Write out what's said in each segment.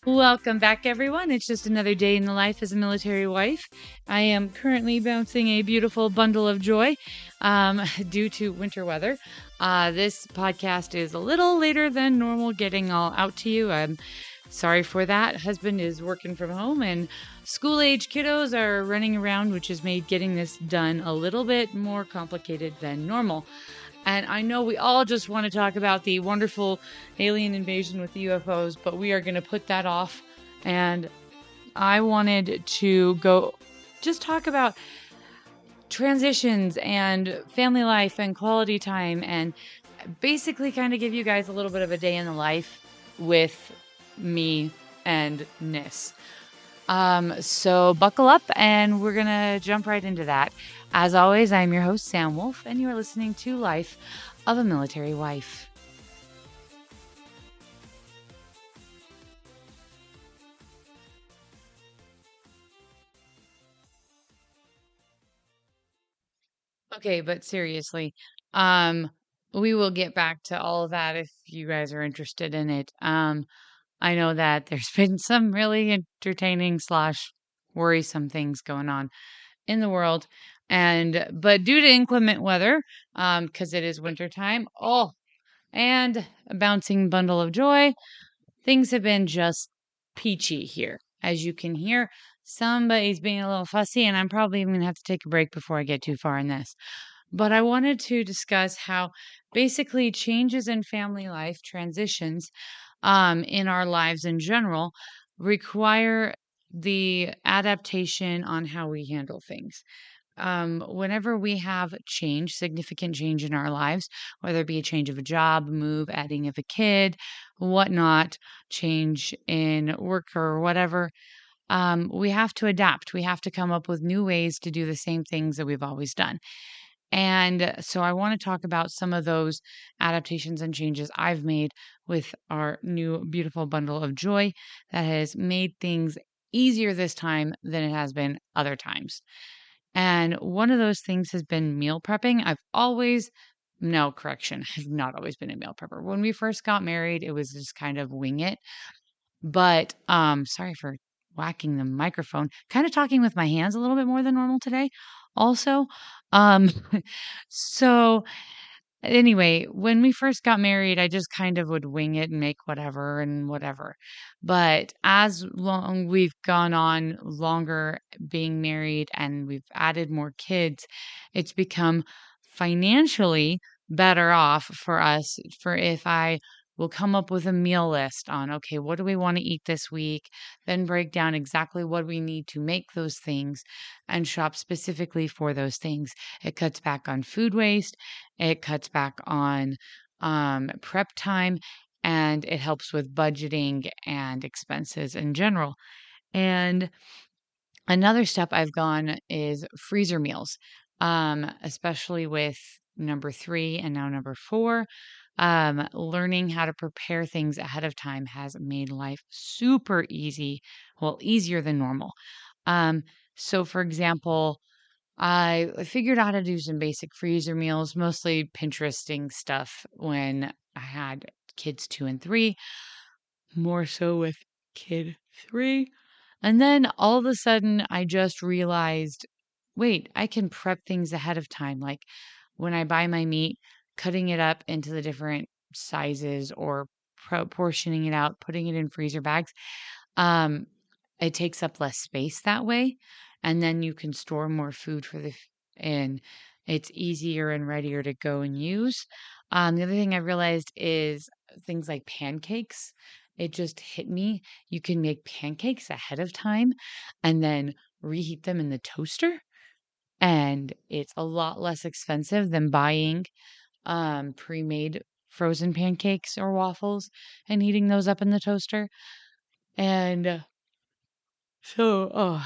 Welcome back, everyone. It's just another day in the life as a military wife. I am currently bouncing a beautiful bundle of joy due to winter weather. This podcast is a little later than normal getting all out to you. I'm sorry for that. Husband is working from home and school-age kiddos are running around, which has made getting this done a little bit more complicated than normal. And I know we all just want to talk about the wonderful alien invasion with the UFOs, but we are going to put that off. And I wanted to go just talk about transitions and family life and quality time and basically kind of give you guys a little bit of a day in the life with me and Nis. So buckle up and we're going to jump right into that. As always, I'm your host, Sam Wolf, and you are listening to Life of a Military Wife. Okay, but seriously, we will get back to all of that if you guys are interested in it. I know that there's been some really entertaining slash worrisome things going on in the world. But due to inclement weather, because it is wintertime, and a bouncing bundle of joy, things have been just peachy here. As you can hear, somebody's being a little fussy, and I'm probably even going to have to take a break before I get too far in this. But I wanted to discuss how basically changes in family life, transitions in our lives in general, require the adaptation on how we handle things. Whenever we have change, significant change in our lives, whether it be a change of a job, move, adding of a kid, whatnot, change in work or whatever, we have to adapt. We have to come up with new ways to do the same things that we've always done. And so I want to talk about some of those adaptations and changes I've made with our new beautiful bundle of joy that has made things easier this time than it has been other times. And one of those things has been meal prepping. No, correction, I've not always been a meal prepper. When we first got married, it was just kind of wing it. But sorry for whacking the microphone. Kind of talking with my hands a little bit more than normal today. Also, um, so anyway, when we first got married, I just kind of would wing it and make whatever and whatever. But as long we've gone on longer being married and we've added more kids, it's become financially better off for us for if I will come up with a meal list on, okay, what do we want to eat this week? Then break down exactly what we need to make those things and shop specifically for those things. It cuts back on food waste. It cuts back on prep time and it helps with budgeting and expenses in general. And another step I've gone is freezer meals, especially with number 3 and now number 4. Learning how to prepare things ahead of time has made life super easy, well, easier than normal. Um, so, for example, I figured out how to do some basic freezer meals, mostly Pinteresting stuff when I had kids 2 and 3, more so with kid 3. And then all of a sudden, I just realized, wait, I can prep things ahead of time. Like when I buy my meat, cutting it up into the different sizes or portioning it out, putting it in freezer bags. Um, it takes up less space that way, and then you can store more food and it's easier and readier to go and use. The other thing I realized is things like pancakes. It just hit me. You can make pancakes ahead of time and then reheat them in the toaster, and it's a lot less expensive than buying pre-made frozen pancakes or waffles and heating those up in the toaster. And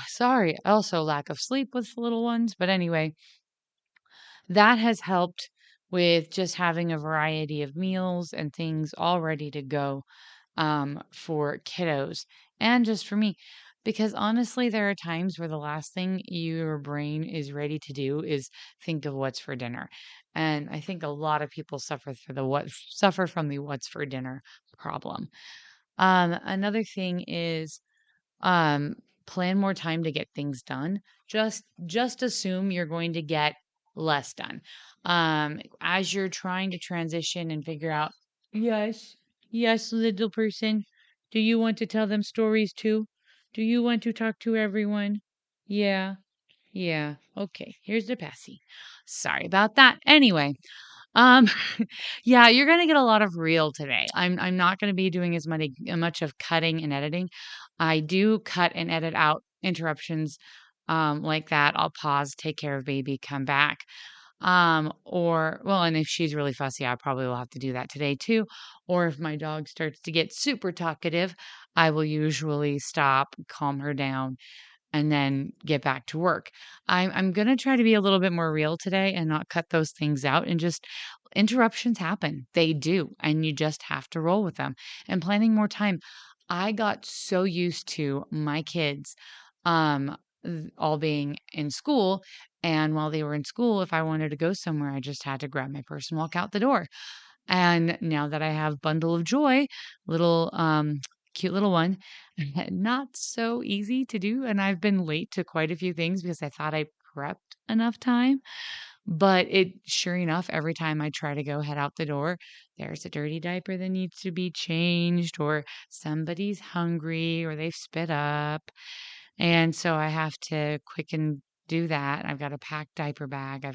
sorry. Also, lack of sleep with little ones. But anyway, that has helped with just having a variety of meals and things all ready to go for kiddos and just for me. Because honestly, there are times where the last thing your brain is ready to do is think of what's for dinner. And I think a lot of people suffer from the what's for dinner problem. Another thing is um, plan more time to get things done. Just assume you're going to get less done. As you're trying to transition and figure out, yes, yes, little person, do you want to tell them stories too? Do you want to talk to everyone? Yeah, yeah. Okay, here's the passy. Sorry about that. Anyway, um, yeah, you're gonna get a lot of real today. I'm not gonna be doing as much of cutting and editing. I do cut and edit out interruptions like that. I'll pause, take care of baby, come back. Or well, and if she's really fussy, I probably will have to do that today too. Or if my dog starts to get super talkative, I will usually stop, calm her down, and then get back to work. I'm gonna try to be a little bit more real today and not cut those things out and just interruptions happen. They do, and you just have to roll with them. And planning more time. I got so used to my kids um all being in school, and while they were in school, if I wanted to go somewhere, I just had to grab my purse and walk out the door. And now that I have Bundle of Joy, little cute little one, not so easy to do. And I've been late to quite a few things because I thought I prepped enough time. But it sure enough, every time I try to go head out the door, there's a dirty diaper that needs to be changed, or somebody's hungry, or they've spit up. And so I have to quicken do that. I've got a packed diaper bag.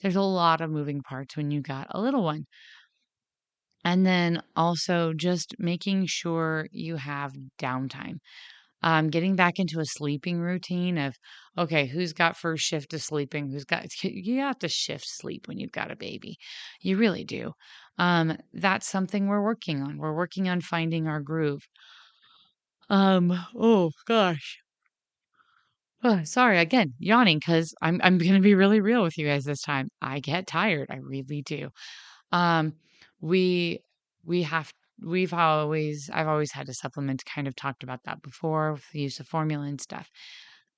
There's a lot of moving parts when you got a little one. And then also just making sure you have downtime. Getting back into a sleeping routine of, okay, who's got first shift of sleeping? You have to shift sleep when you've got a baby. You really do. That's something we're working on. We're working on finding our groove. Oh gosh. Oh, sorry, again, yawning because I'm gonna be really real with you guys this time. I get tired. I really do. Um, we we have I've always had a supplement, kind of talked about that before with the use of formula and stuff.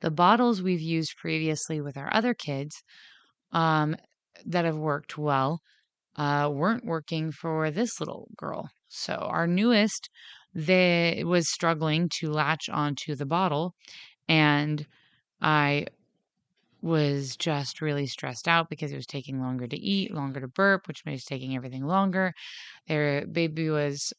The bottles we've used previously with our other kids, um, that have worked well, weren't working for this little girl. So our newest, they was struggling to latch onto the bottle, and I was just really stressed out because it was taking longer to eat, longer to burp, which was taking everything longer. Their baby was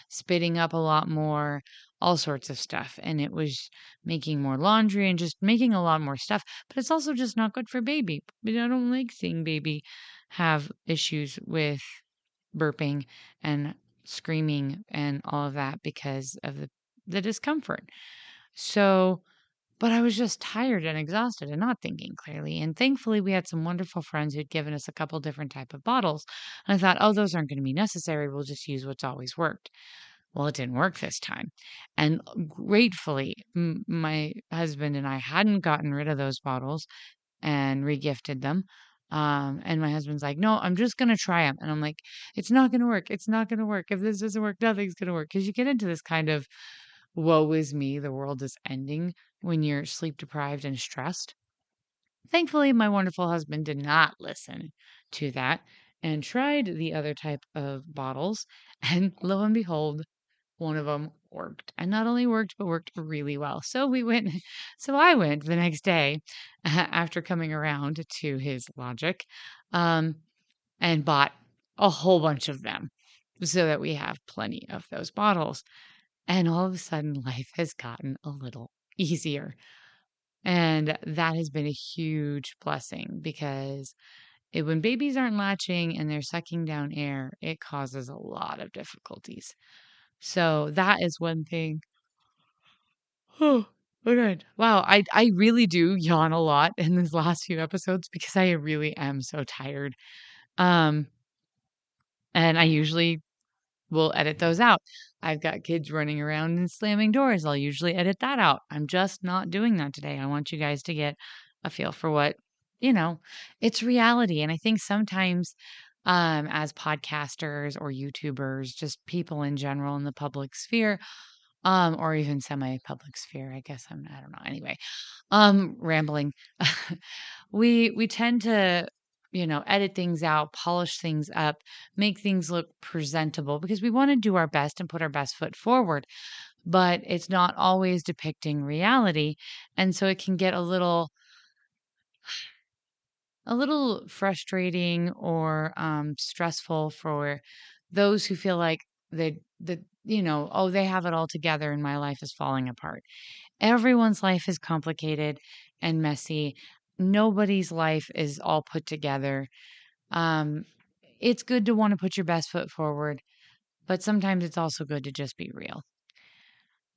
spitting up a lot more, all sorts of stuff, and it was making more laundry and just making a lot more stuff. But it's also just not good for baby. I don't like seeing baby have issues with burping and screaming and all of that because of the discomfort. So but I was just tired and exhausted and not thinking clearly. And thankfully, we had some wonderful friends who'd given us a couple different type of bottles. And I thought, oh, those aren't going to be necessary. We'll just use what's always worked. Well, it didn't work this time. And gratefully, my husband and I hadn't gotten rid of those bottles and regifted them. And my husband's like, no, I'm just going to try them. And I'm like, it's not going to work. It's not going to work. If this doesn't work, nothing's going to work. Because you get into this kind of woe is me, the world is ending when you're sleep deprived and stressed. Thankfully, my wonderful husband did not listen to that and tried the other type of bottles. And lo and behold, one of them worked. And not only worked, but worked really well. So I went the next day after coming around to his logic, um, and bought a whole bunch of them so that we have plenty of those bottles. And all of a sudden, life has gotten a little easier. And that has been a huge blessing because when babies aren't latching and they're sucking down air, it causes a lot of difficulties. So that is one thing. Oh, good. Wow, I really do yawn a lot in these last few episodes because I really am so tired. Um, and I usually we'll edit those out. I've got kids running around and slamming doors. I'll usually edit that out. I'm just not doing that today. I want you guys to get a feel for what, you know, it's reality. And I think sometimes, as podcasters or YouTubers, just people in general in the public sphere, or even semi-public sphere. I don't know. Anyway, rambling. We tend to, edit things out, polish things up, make things look presentable because we want to do our best and put our best foot forward, but it's not always depicting reality. And so it can get a little frustrating or stressful for those who feel like oh, they have it all together and my life is falling apart. Everyone's life is complicated and messy. Nobody's life is all put together. Um, it's good to want to put your best foot forward, but sometimes it's also good to just be real.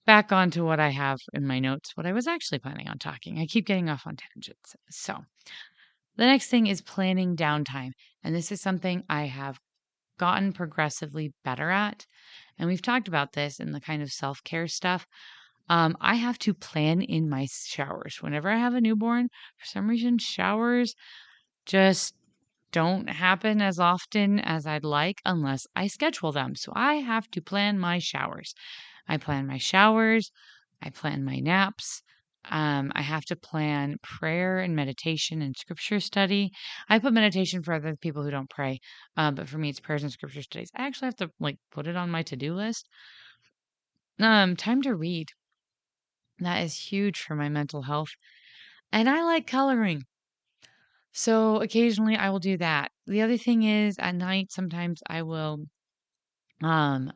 Back onto what I have in my notes, what I was actually planning on talking. I keep getting off on tangents. So, the next thing is planning downtime. And this is something I have gotten progressively better at. And we've talked about this in the kind of self care stuff. I have to plan in my showers. Whenever I have a newborn, for some reason, showers just don't happen as often as I'd like unless I schedule them. So I have to plan my showers. I plan my showers, I plan my naps. I have to plan prayer and meditation and scripture study. I put meditation for other people who don't pray, but for me, it's prayers and scripture studies. I actually have to put it on my to-do list. Time to read. That is huge for my mental health. And I like coloring. So occasionally I will do that. The other thing is at night, sometimes I will um,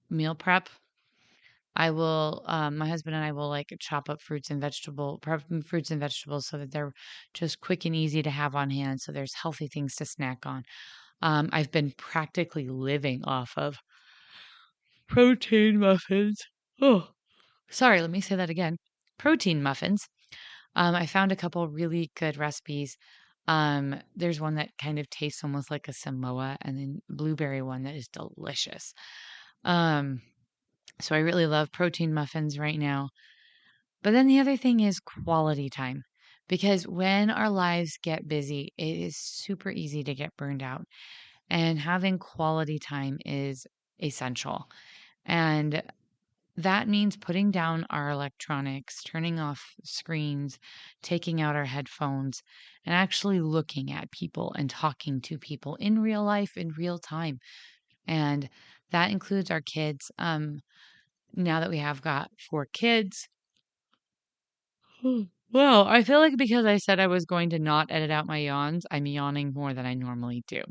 meal prep. My husband and I will chop up prep fruits and vegetables so that they're just quick and easy to have on hand. So there's healthy things to snack on. I've been practically living off of protein muffins. Oh, sorry, let me say that again. Protein muffins. I found a couple really good recipes. There's one that kind of tastes almost like a Samoa, and then blueberry one that is delicious. Um, so I really love protein muffins right now. But then the other thing is quality time. Because when our lives get busy, it is super easy to get burned out. And having quality time is essential. And that means putting down our electronics, turning off screens, taking out our headphones, and actually looking at people and talking to people in real life, in real time. And that includes our kids. Now that we have got 4 kids, well, I feel like because I said I was going to not edit out my yawns, I'm yawning more than I normally do.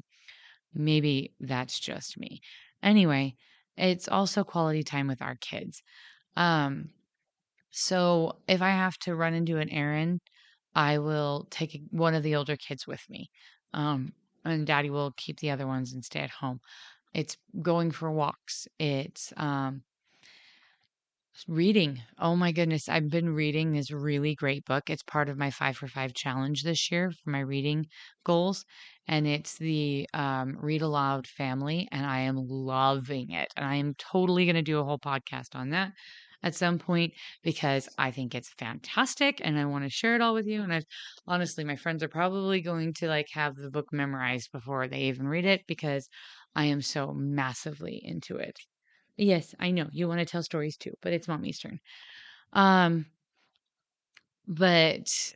Maybe that's just me. Anyway, it's also quality time with our kids. Um, So if I have to run and do an errand, I will take one of the older kids with me. And daddy will keep the other ones and stay at home. It's going for walks. It's reading. Oh my goodness. I've been reading this really great book. It's part of my 5 for 5 challenge this year for my reading goals. And it's the Read Aloud Family. And I am loving it. And I am totally going to do a whole podcast on that at some point because I think it's fantastic and I want to share it all with you. And honestly, my friends are probably going to have the book memorized before they even read it because I am so massively into it. Yes, I know. You wanna tell stories too, but it's mommy's turn. Um, but,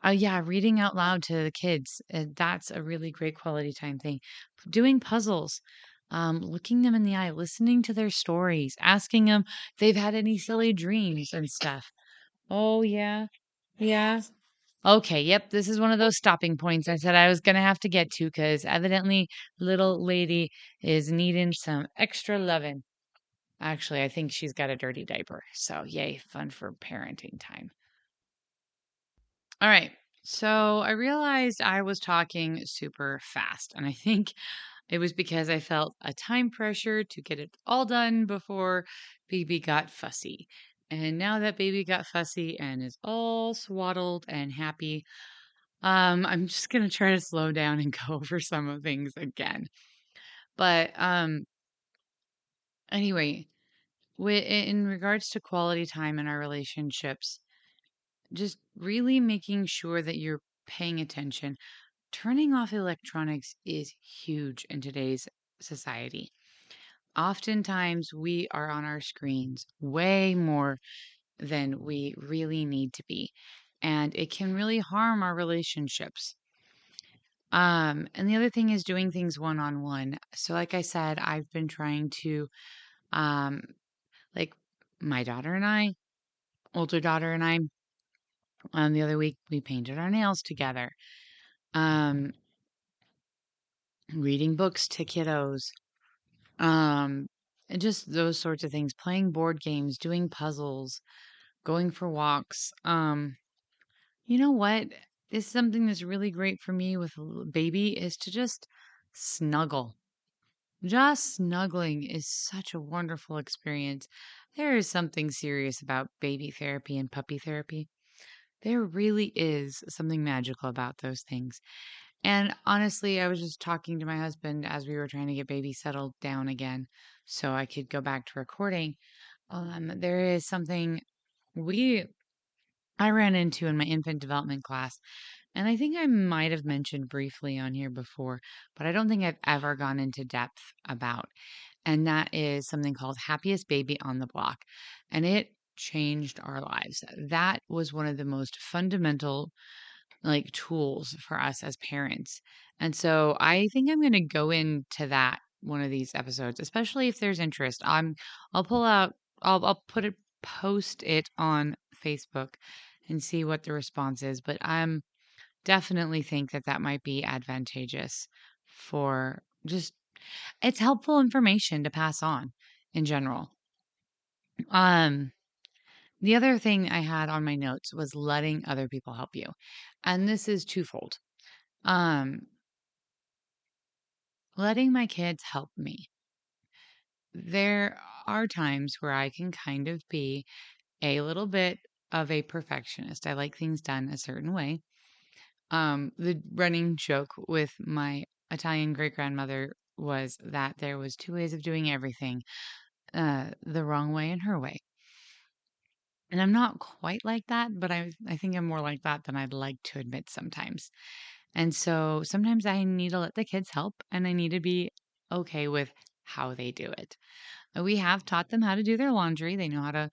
yeah, reading out loud to the kids, that's a really great quality time thing. Doing puzzles, looking them in the eye, listening to their stories, asking them if they've had any silly dreams and stuff. Oh, yeah. Yeah. Okay, yep, this is one of those stopping points I said I was gonna have to get to because evidently little lady is needing some extra loving. Actually, I think she's got a dirty diaper. So, yay, fun for parenting time. All right. So, I realized I was talking super fast, and I think it was because I felt a time pressure to get it all done before baby got fussy. And now that baby got fussy and is all swaddled and happy, I'm just going to try to slow down and go over some of things again. But anyway, in regards to quality time in our relationships, just really making sure that you're paying attention. Turning off electronics is huge in today's society. Oftentimes we are on our screens way more than we really need to be, and it can really harm our relationships. And the other thing is doing things one on one. So, like I said, I've been trying to, um, like my daughter and I, older daughter and I, the other week we painted our nails together. Um, Reading books to kiddos. Um, and just those sorts of things. Playing board games, doing puzzles, going for walks. You know what is something that's really great for me with a baby is to just snuggle. Just snuggling is such a wonderful experience. There is something serious about baby therapy and puppy therapy. There really is something magical about those things. And honestly, I was just talking to my husband as we were trying to get baby settled down again so I could go back to recording. There is something we I ran into in my infant development class, and I think I might have mentioned briefly on here before, but I don't think I've ever gone into depth about. And that is something called Happiest Baby on the Block. And it changed our lives. That was one of the most fundamental like tools for us as parents. And so I think I'm going to go into that one of these episodes, especially if there's interest. I'll pull out I'll put it post it on Facebook and see what the response is, but I'm definitely think that that might be advantageous for just it's helpful information to pass on in general. Um the other thing I had on my notes was letting other people help you. And this is twofold. Um, Letting my kids help me. There are times where I can kind of be a little bit of a perfectionist. I like things done a certain way. The running joke with my Italian great grandmother was that there was two ways of doing everything, the wrong way and her way. And I'm not quite like that, but I think I'm more like that than I'd like to admit sometimes. And so sometimes I need to let the kids help and I need to be okay with how they do it. We have taught them how to do their laundry. They know how to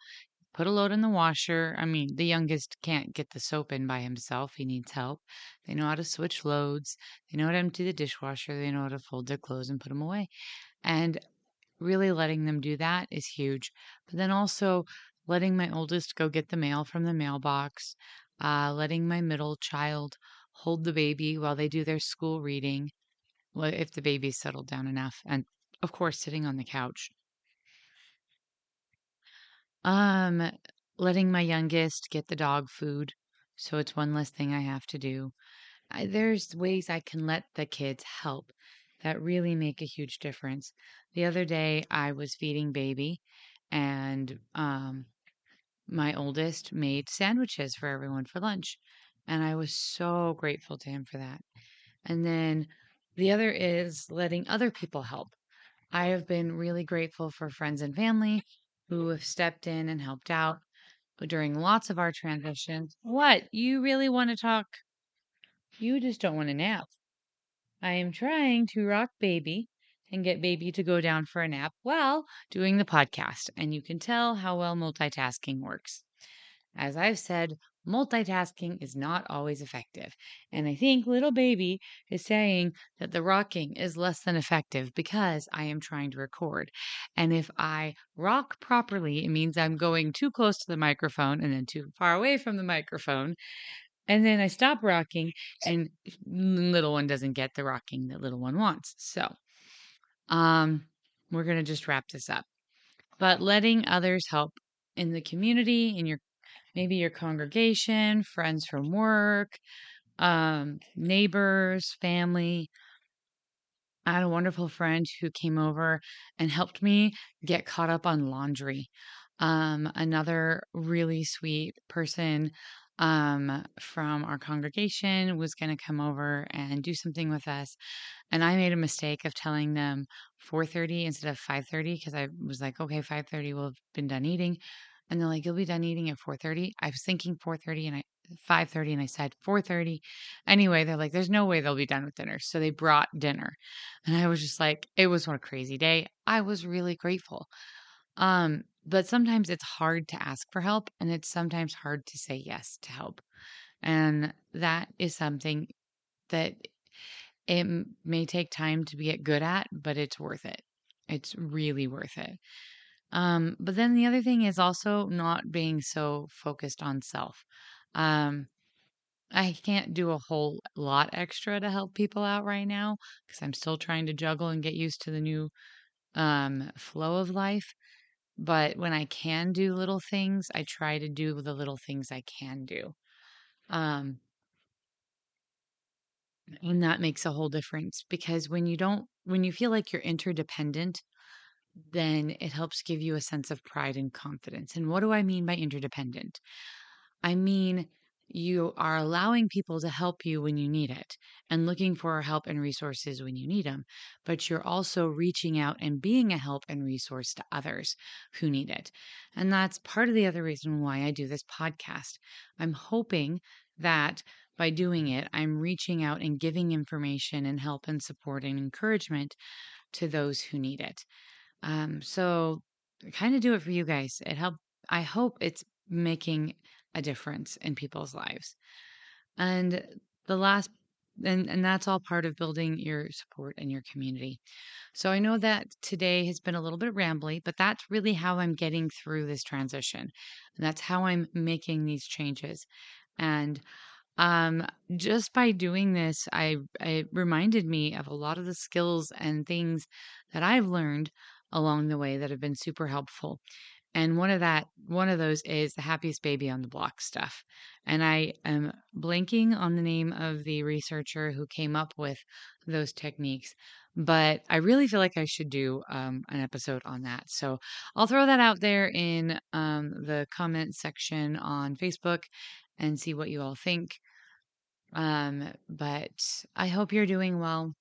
put a load in the washer. I mean, the youngest can't get the soap in by himself. He needs help. They know how to switch loads. They know how to empty the dishwasher. They know how to fold their clothes and put them away. And really letting them do that is huge. But then also letting my oldest go get the mail from the mailbox, letting my middle child hold the baby while they do their school reading, well, if the baby's settled down enough, and of course, sitting on the couch. Um, Letting my youngest get the dog food, so it's one less thing I have to do. There's ways I can let the kids help that really make a huge difference. The other day, I was feeding baby, and my oldest made sandwiches for everyone for lunch. And I was so grateful to him for that. And then the other is letting other people help. I have been really grateful for friends and family who have stepped in and helped out during lots of our transitions. What? You really want to talk? You just don't want to nap. I am trying to rock baby and get baby to go down for a nap while doing the podcast, and you can tell how well multitasking works. As I've said, multitasking is not always effective, and I think little baby is saying that the rocking is less than effective because I am trying to record. And if I rock properly, it means I'm going too close to the microphone and then too far away from the microphone, and then I stop rocking, and little one doesn't get the rocking that little one wants. So, um, we're going to just wrap this up. But letting others help in the community, in your maybe your congregation, friends from work, neighbors, family. I had a wonderful friend who came over and helped me get caught up on laundry. Another really sweet person from our congregation was going to come over and do something with us. And I made a mistake of telling them 4:30 instead of 5:30 because I was like, okay, 5:30 will have been done eating. And they're like, you'll be done eating at 4:30. I was thinking 4:30 and 5:30 and I said 4:30. Anyway, they're like, there's no way they'll be done with dinner. So they brought dinner. And I was just like, it was a crazy day. I was really grateful. But sometimes it's hard to ask for help and it's sometimes hard to say yes to help. And that is something that may take time to get good at, but it's worth it. It's really worth it. But then the other thing is also not being so focused on self. Um, I can't do a whole lot extra to help people out right now because I'm still trying to juggle and get used to the new flow of life. But when I can do little things, I try to do the little things I can do. Um, and that makes a whole difference because when you feel like you're interdependent, then it helps give you a sense of pride and confidence. And what do I mean by interdependent? I mean, you are allowing people to help you when you need it and looking for help and resources when you need them. But you're also reaching out and being a help and resource to others who need it. And that's part of the other reason why I do this podcast. I'm hoping that by doing it, I'm reaching out and giving information and help and support and encouragement to those who need it. So kind of do it for you guys. I hope it's making a difference in people's lives. And the last and that's all part of building your support and your community. So I know that today has been a little bit rambly, but that's really how I'm getting through this transition. And that's how I'm making these changes. And um, just by doing this, it reminded me of a lot of the skills and things that I've learned along the way that have been super helpful. And one of those is the happiest baby on the block stuff. And I am blanking on the name of the researcher who came up with those techniques, but I really feel like I should do an episode on that. So I'll throw that out there in the comment section on Facebook and see what you all think. But I hope you're doing well.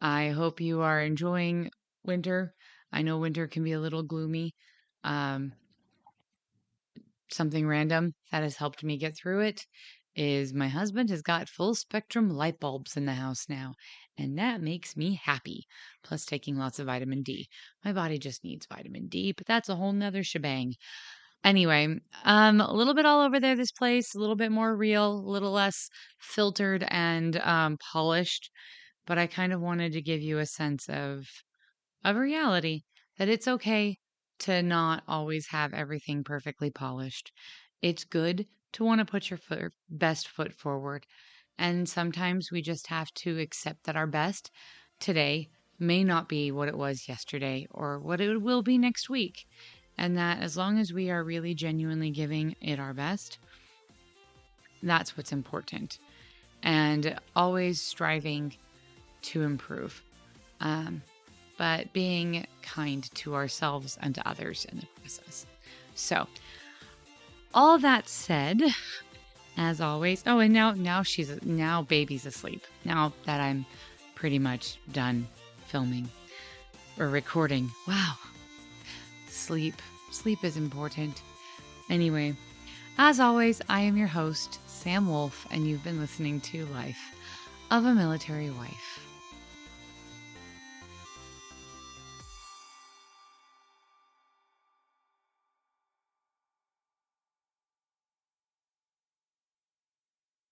I hope you are enjoying winter. I know winter can be a little gloomy. Um, Something random that has helped me get through it is my husband has got full spectrum light bulbs in the house now, and that makes me happy. Plus taking lots of vitamin D. My body just needs vitamin D, but that's a whole nother shebang. Anyway, a little bit all over there, this place, a little bit more real, a little less filtered and polished, but I kind of wanted to give you a sense of reality that it's okay to not always have everything perfectly polished. It's good to want to put your best foot forward. And sometimes we just have to accept that our best today may not be what it was yesterday or what it will be next week. And that as long as we are really genuinely giving it our best, that's what's important. And always striving to improve. But being kind to ourselves and to others in the process. So, all that said, as always, oh, and now baby's asleep. Now that I'm pretty much done filming or recording. Wow. Sleep is important. Anyway, as always, I am your host, Sam Wolf, and you've been listening to Life of a Military Wife.